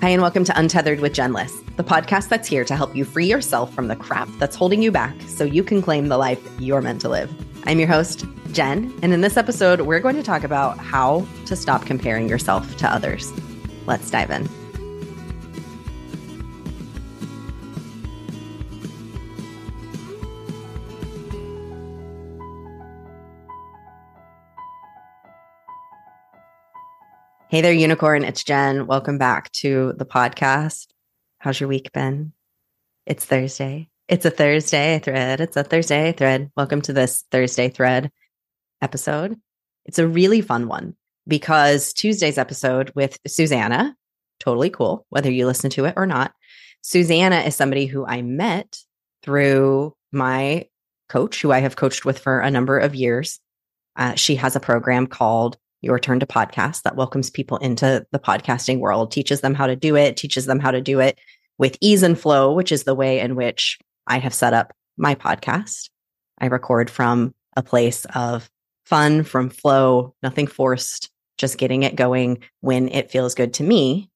Hi, and welcome to Untethered with Jen Liss, the podcast that's here to help you free yourself from the crap that's holding you back so you can claim the life you're meant to live. I'm your host, Jen, and in this episode, we're going to talk about how to stop comparing yourself to others. Let's dive in. Hey there, unicorn. It's Jen. Welcome back to the podcast. How's your week been? It's Thursday. It's a Thursday thread. It's a Thursday thread. Welcome to this Thursday thread episode. It's a really fun one because Tuesday's episode with Suzanna, totally cool, whether you listen to it or not. Suzanna is somebody who I met through my coach, who I have coached with for a number of years. She has a program called Your Turn to Podcast that welcomes people into the podcasting world, teaches them how to do it with ease and flow, which is the way in which I have set up my podcast. I record from a place of fun, from flow, nothing forced, just getting it going when it feels good to me.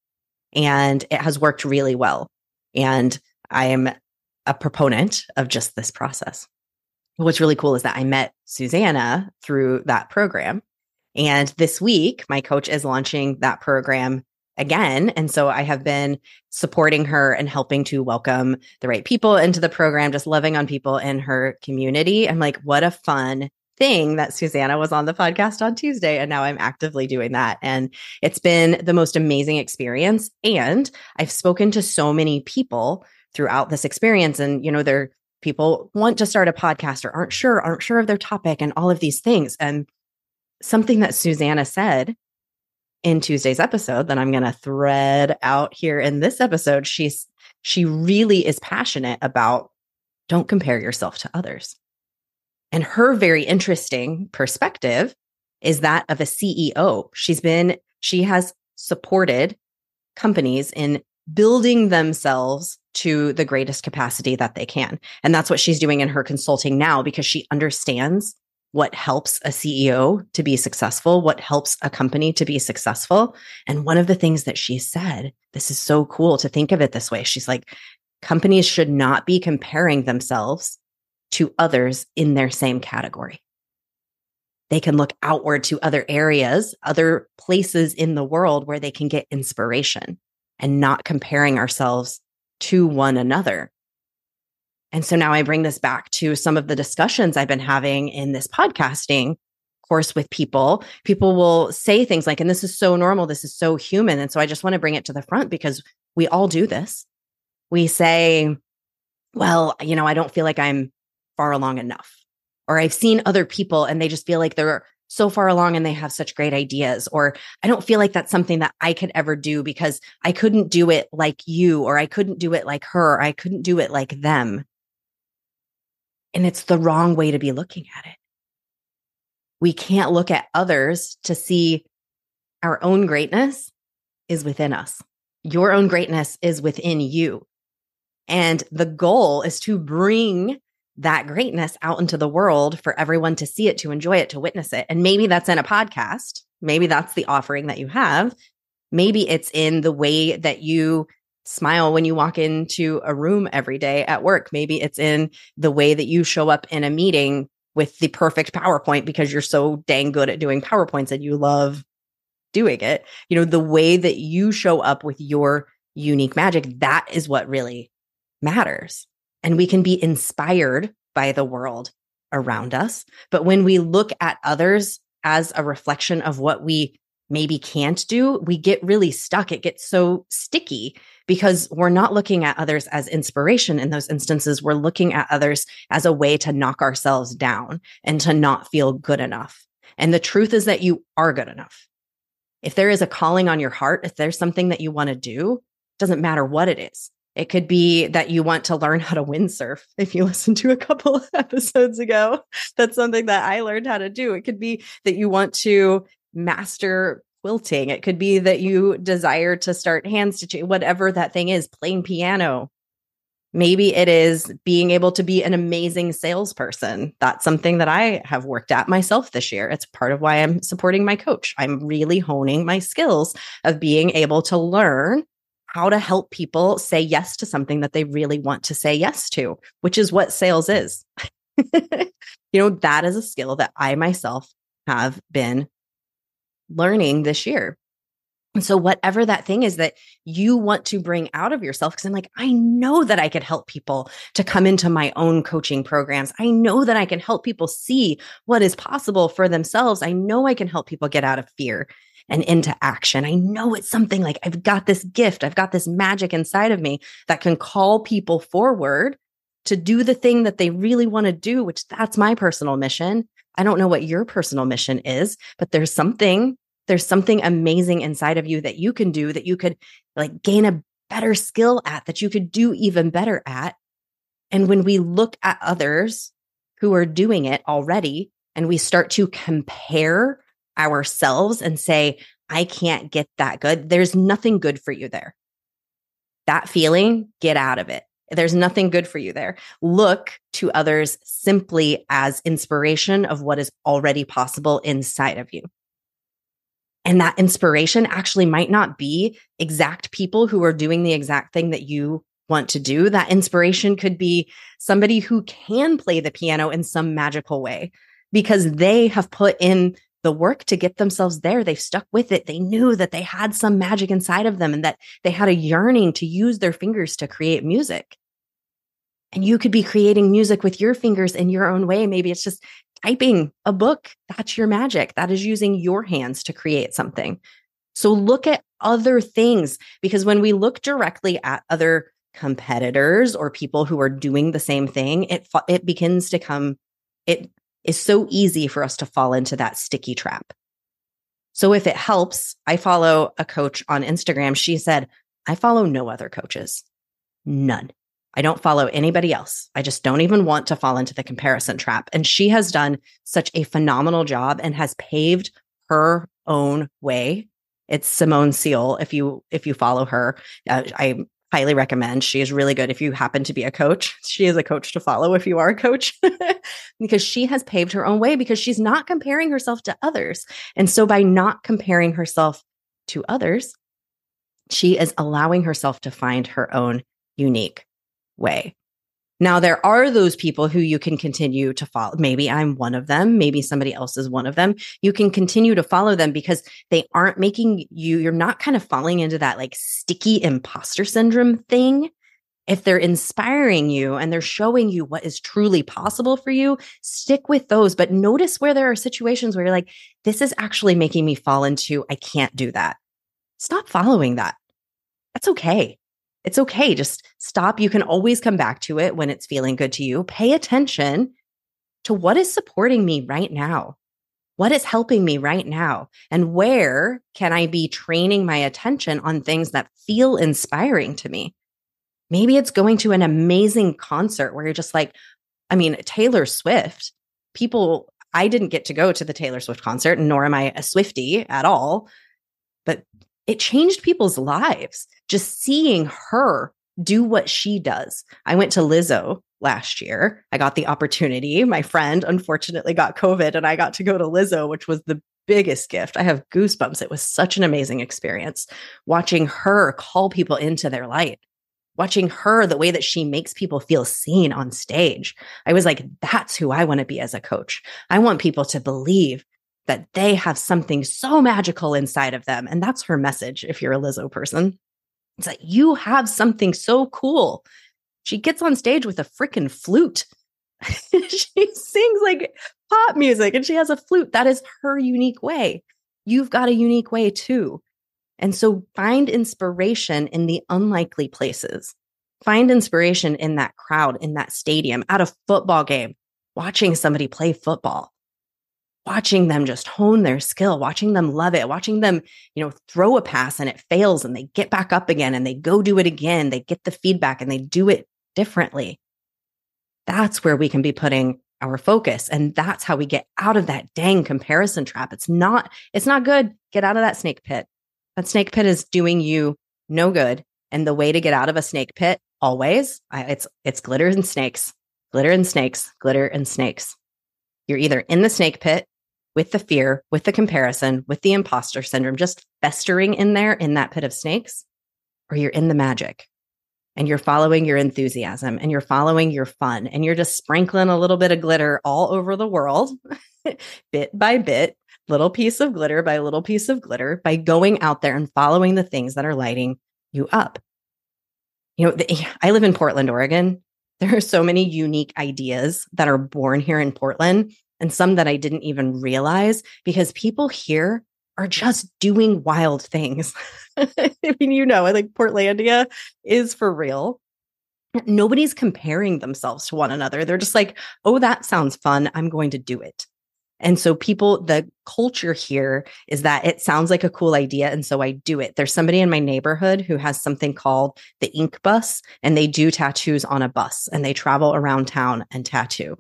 And it has worked really well. And I am a proponent of just this process. What's really cool is that I met Suzanna through that program. And this week, my coach is launching that program again. And so I have been supporting her and helping to welcome the right people into the program, just loving on people in her community. I'm like, what a fun thing that Suzanna was on the podcast on Tuesday. And now I'm actively doing that. And it's been the most amazing experience. And I've spoken to so many people throughout this experience. And, people want to start a podcast or aren't sure of their topic and all of these things. And something that Suzanna said in Tuesday's episode that I'm going to thread out here in this episode, she really is passionate about don't compare yourself to others. And her very interesting perspective is that of a CEO. She has supported companies in building themselves to the greatest capacity that they can. And that's what she's doing in her consulting now because she understands what helps a CEO to be successful, what helps a company to be successful. And one of the things that she said, this is so cool to think of it this way. She's like, companies should not be comparing themselves to others in their same category. They can look outward to other areas, other places in the world where they can get inspiration and not comparing ourselves to one another. And so now I bring this back to some of the discussions I've been having in this podcasting course with people. People will say things like, and this is so normal, this is so human. And so I just want to bring it to the front because we all do this. We say, well, I don't feel like I'm far along enough. Or I've seen other people and they just feel like they're so far along and they have such great ideas. Or I don't feel like that's something that I could ever do because I couldn't do it like you, or I couldn't do it like her, or I couldn't do it like them. And it's the wrong way to be looking at it. We can't look at others to see our own greatness is within us. Your own greatness is within you. And the goal is to bring that greatness out into the world for everyone to see it, to enjoy it, to witness it. And maybe that's in a podcast. Maybe that's the offering that you have. Maybe it's in the way that you smile when you walk into a room every day at work. Maybe it's in the way that you show up in a meeting with the perfect PowerPoint because you're so dang good at doing PowerPoints and you love doing it. The way that you show up with your unique magic, that is what really matters. And we can be inspired by the world around us. But when we look at others as a reflection of what we maybe can't do, we get really stuck. It gets so sticky because we're not looking at others as inspiration in those instances. We're looking at others as a way to knock ourselves down and to not feel good enough. And the truth is that you are good enough. If there is a calling on your heart, if there's something that you want to do, it doesn't matter what it is. It could be that you want to learn how to windsurf. If you listened to a couple of episodes ago, that's something that I learned how to do. It could be that you want to master quilting. It could be that you desire to start hand stitching, whatever that thing is, playing piano. Maybe it is being able to be an amazing salesperson. That's something that I have worked at myself this year. It's part of why I'm supporting my coach. I'm really honing my skills of being able to learn how to help people say yes to something that they really want to say yes to, which is what sales is. That is a skill that I myself have been learning this year. And so whatever that thing is that you want to bring out of yourself, because I'm like, I know that I could help people to come into my own coaching programs. I know that I can help people see what is possible for themselves. I know I can help people get out of fear and into action. I know it's something like I've got this gift. I've got this magic inside of me that can call people forward to do the thing that they really want to do, which that's my personal mission. I don't know what your personal mission is, but there's something amazing inside of you that you can do, that you could like gain a better skill at, that you could do even better at. And when we look at others who are doing it already and we start to compare ourselves and say, I can't get that good, there's nothing good for you there. That feeling, get out of it. There's nothing good for you there. Look to others simply as inspiration of what is already possible inside of you. And that inspiration actually might not be exact people who are doing the exact thing that you want to do. That inspiration could be somebody who can play the piano in some magical way because they have put in the work to get themselves there. They've stuck with it. They knew that they had some magic inside of them and that they had a yearning to use their fingers to create music. And you could be creating music with your fingers in your own way. Maybe it's just typing a book. That's your magic. That is using your hands to create something. So look at other things, because when we look directly at other competitors or people who are doing the same thing, it begins to come, it is so easy for us to fall into that sticky trap. So if it helps, I follow a coach on Instagram. She said, I follow no other coaches, none. I don't follow anybody else. I just don't even want to fall into the comparison trap. And she has done such a phenomenal job and has paved her own way. It's Simone Seal. If you follow her, I highly recommend. She is really good. If you happen to be a coach, she is a coach to follow if you are a coach, because she has paved her own way because she's not comparing herself to others. And so by not comparing herself to others, she is allowing herself to find her own unique way. Now, there are those people who you can continue to follow. Maybe I'm one of them. Maybe somebody else is one of them. You can continue to follow them because they aren't making you're not kind of falling into that like sticky imposter syndrome thing. If they're inspiring you and they're showing you what is truly possible for you, stick with those. But notice where there are situations where you're like, this is actually making me fall into, I can't do that. Stop following that. That's okay. It's okay. Just stop. You can always come back to it when it's feeling good to you. Pay attention to what is supporting me right now. What is helping me right now? And where can I be training my attention on things that feel inspiring to me? Maybe it's going to an amazing concert where you're just like, Taylor Swift, I didn't get to go to the Taylor Swift concert, nor am I a Swiftie at all, but it changed people's lives. Just seeing her do what she does. I went to Lizzo last year. I got the opportunity. My friend unfortunately got COVID and I got to go to Lizzo, which was the biggest gift. I have goosebumps. It was such an amazing experience watching her call people into their light, watching her, the way that she makes people feel seen on stage. I was like, that's who I want to be as a coach. I want people to believe that they have something so magical inside of them. And that's her message. If you're a Lizzo person, it's like, you have something so cool. She gets on stage with a freaking flute. She sings like pop music and she has a flute. That is her unique way. You've got a unique way too. And so find inspiration in the unlikely places. Find inspiration in that crowd, in that stadium, at a football game, watching somebody play football. Watching them just hone their skill, watching them love it, watching them, throw a pass and it fails and they get back up again and they go do it again. They get the feedback and they do it differently. That's where we can be putting our focus. And that's how we get out of that dang comparison trap. It's not good. Get out of that snake pit. That snake pit is doing you no good. And the way to get out of a snake pit always, it's glitter and snakes, glitter and snakes, glitter and snakes. You're either in the snake pit with the fear, with the comparison, with the imposter syndrome, just festering in there in that pit of snakes, or you're in the magic and you're following your enthusiasm and you're following your fun and you're just sprinkling a little bit of glitter all over the world, bit by bit, little piece of glitter by little piece of glitter, by going out there and following the things that are lighting you up. I live in Portland, Oregon. There are so many unique ideas that are born here in Portland, and some that I didn't even realize, because people here are just doing wild things. I mean, I think Portlandia is for real. Nobody's comparing themselves to one another. They're just like, oh, that sounds fun, I'm going to do it. And so the culture here is that it sounds like a cool idea, and so I do it. There's somebody in my neighborhood who has something called the Ink Bus, and they do tattoos on a bus, and they travel around town and tattoo.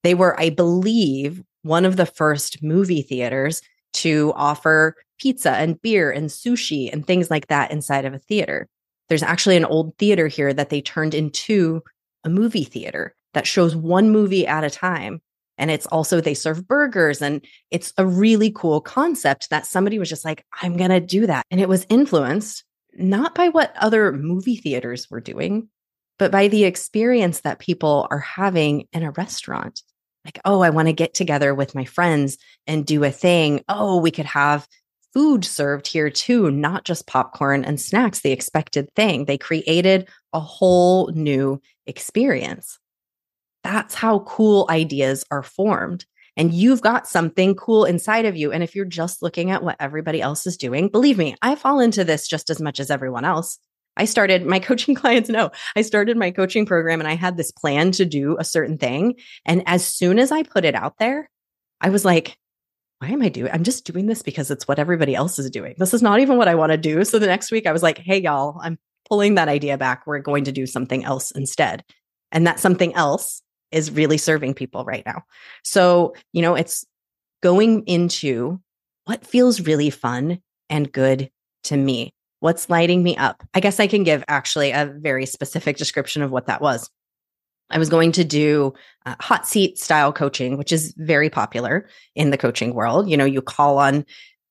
They were, I believe, one of the first movie theaters to offer pizza and beer and sushi and things like that inside of a theater. There's actually an old theater here that they turned into a movie theater that shows one movie at a time. And it's also, they serve burgers, and it's a really cool concept that somebody was just like, I'm going to do that. And it was influenced not by what other movie theaters were doing, but by the experience that people are having in a restaurant. Like, oh, I want to get together with my friends and do a thing. Oh, we could have food served here too, not just popcorn and snacks, the expected thing. They created a whole new experience. That's how cool ideas are formed. And you've got something cool inside of you. And if you're just looking at what everybody else is doing, believe me, I fall into this just as much as everyone else. My coaching clients know, I started my coaching program and I had this plan to do a certain thing. And as soon as I put it out there, I was like, why am I doing? I'm just doing this because it's what everybody else is doing. This is not even what I want to do. So the next week I was like, hey, y'all, I'm pulling that idea back. We're going to do something else instead. And that something else is really serving people right now. So, it's going into what feels really fun and good to me. What's lighting me up? I guess I can give actually a very specific description of what that was. I was going to do hot seat style coaching, which is very popular in the coaching world. You call on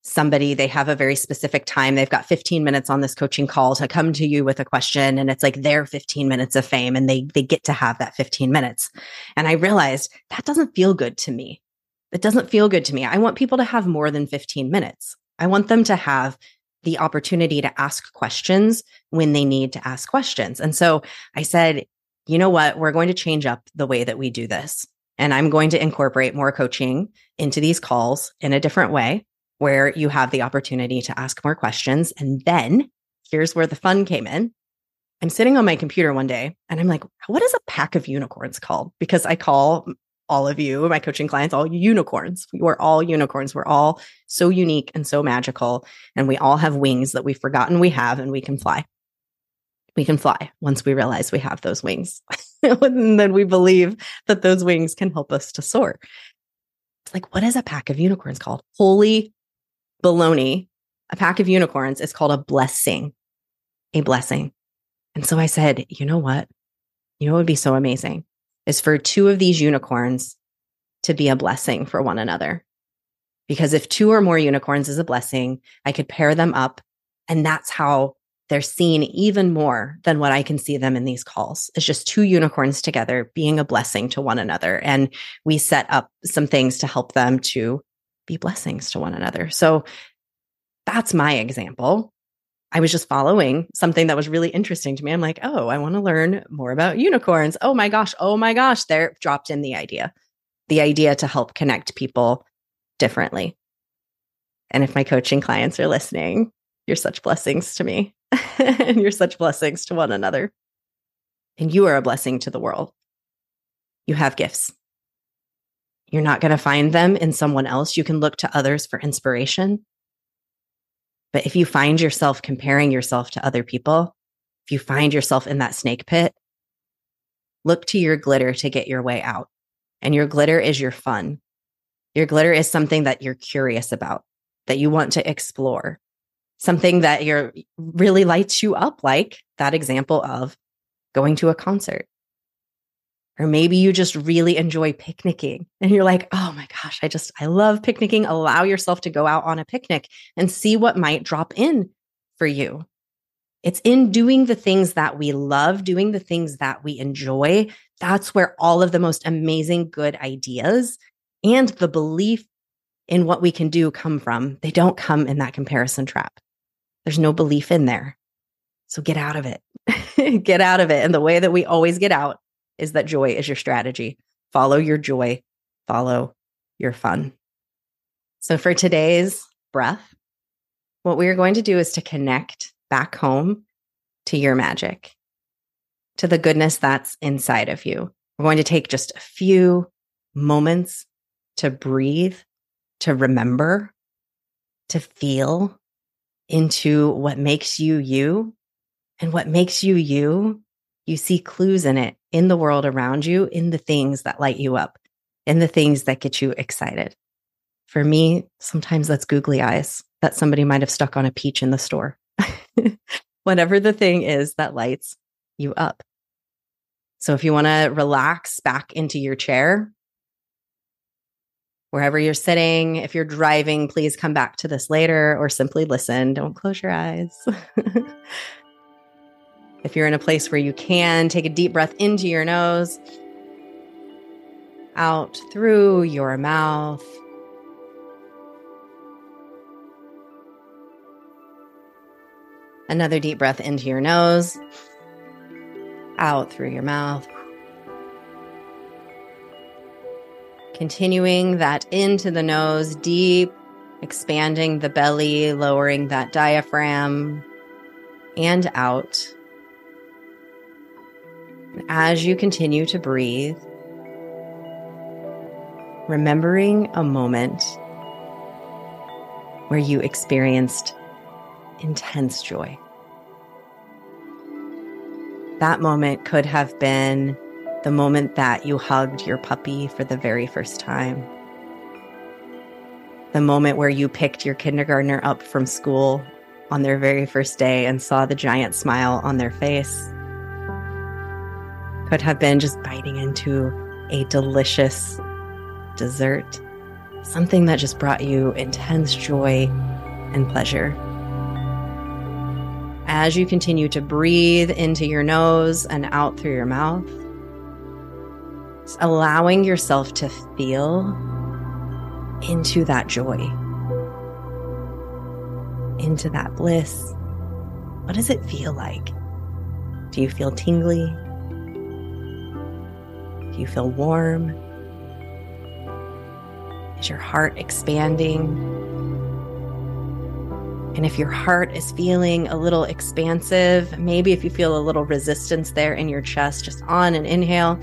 somebody, they have a very specific time. They've got 15 minutes on this coaching call to come to you with a question. And it's like their 15 minutes of fame, and they get to have that 15 minutes. And I realized that doesn't feel good to me. It doesn't feel good to me. I want people to have more than 15 minutes. I want them to have the opportunity to ask questions when they need to ask questions. And so I said, you know what? We're going to change up the way that we do this. And I'm going to incorporate more coaching into these calls in a different way, where you have the opportunity to ask more questions. And then here's where the fun came in. I'm sitting on my computer one day and I'm like, what is a pack of unicorns called? Because I call all of you, my coaching clients, all unicorns. We're all unicorns. We're all so unique and so magical. And we all have wings that we've forgotten we have, and we can fly. We can fly once we realize we have those wings. And then we believe that those wings can help us to soar. It's like, what is a pack of unicorns called? Holy baloney. A pack of unicorns is called a blessing. A blessing. And so I said, you know what? What would be so amazing is for two of these unicorns to be a blessing for one another. Because if two or more unicorns is a blessing, I could pair them up, and that's how they're seen even more than what I can see them in these calls. It's just two unicorns together being a blessing to one another. And we set up some things to help them to be blessings to one another. So that's my example. I was just following something that was really interesting to me. I'm like, oh, I want to learn more about unicorns. Oh my gosh. There dropped in the idea to help connect people differently. And if my coaching clients are listening, you're such blessings to me. And you're such blessings to one another. And you are a blessing to the world. You have gifts. You're not going to find them in someone else. You can look to others for inspiration. But if you find yourself comparing yourself to other people, if you find yourself in that snake pit, look to your glitter to get your way out. And your glitter is your fun. Your glitter is something that you're curious about, that you want to explore, something that really lights you up, like that example of going to a concert. Or maybe you just really enjoy picnicking and you're like, oh my gosh, I love picnicking. Allow yourself to go out on a picnic and see what might drop in for you. It's in doing the things that we love, doing the things that we enjoy. That's where all of the most amazing good ideas and the belief in what we can do come from. They don't come in that comparison trap. There's no belief in there. So get out of it. Get out of it. And the way that we always get out is that joy is your strategy. Follow your joy. Follow your fun. So for today's breath, what we are going to do is to connect back home to your magic, to the goodness that's inside of you. We're going to take just a few moments to breathe, to remember, to feel into what makes you you. And what makes you you, you see clues in it, in the world around you, in the things that light you up, in the things that get you excited. For me, sometimes that's googly eyes that somebody might have stuck on a peach in the store. Whatever the thing is that lights you up. So if you want to relax back into your chair, wherever you're sitting, if you're driving, please come back to this later or simply listen. Don't close your eyes. If you're in a place where you can, take a deep breath into your nose, out through your mouth. Another deep breath into your nose, out through your mouth. Continuing that into the nose, deep, expanding the belly, lowering that diaphragm, and out. As you continue to breathe, remembering a moment where you experienced intense joy. That moment could have been the moment that you hugged your puppy for the very first time. The moment where you picked your kindergartner up from school on their very first day and saw the giant smile on their face. Could have been just biting into a delicious dessert, something that just brought you intense joy and pleasure. As you continue to breathe into your nose and out through your mouth, just allowing yourself to feel into that joy, into that bliss. What does it feel like? Do you feel tingly? Do you feel warm? Is your heart expanding? And if your heart is feeling a little expansive, maybe if you feel a little resistance there in your chest, just on an inhale,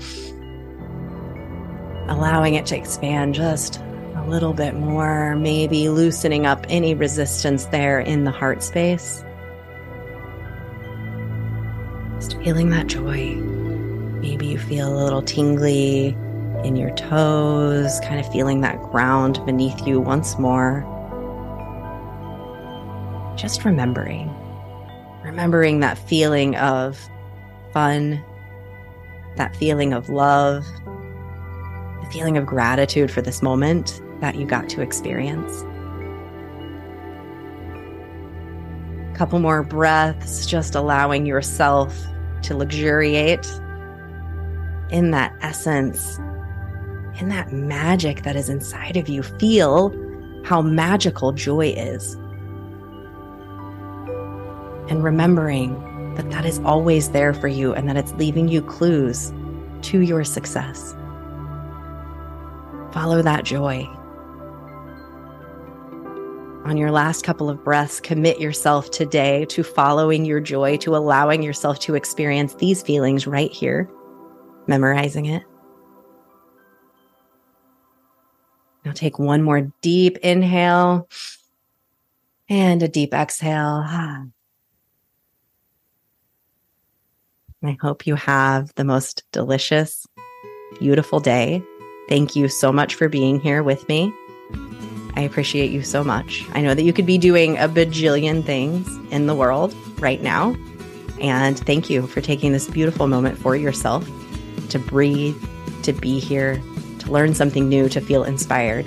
allowing it to expand just a little bit more, maybe loosening up any resistance there in the heart space. Just feeling that joy. Maybe you feel a little tingly in your toes, kind of feeling that ground beneath you once more. Just remembering that feeling of fun, that feeling of love, the feeling of gratitude for this moment that you got to experience. A couple more breaths, just allowing yourself to luxuriate in that essence, in that magic that is inside of you. Feel how magical joy is. And remembering that that is always there for you and that it's leaving you clues to your success. Follow that joy. On your last couple of breaths, commit yourself today to following your joy, to allowing yourself to experience these feelings right here, memorizing it. Now take one more deep inhale and a deep exhale. I hope you have the most delicious, beautiful day. Thank you so much for being here with me. I appreciate you so much. I know that you could be doing a bajillion things in the world right now. And thank you for taking this beautiful moment for yourself to breathe, to be here, to learn something new, to feel inspired.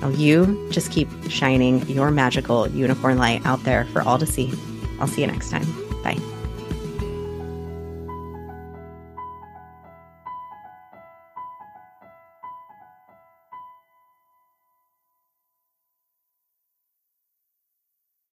Now you just keep shining your magical unicorn light out there for all to see. I'll see you next time. Bye.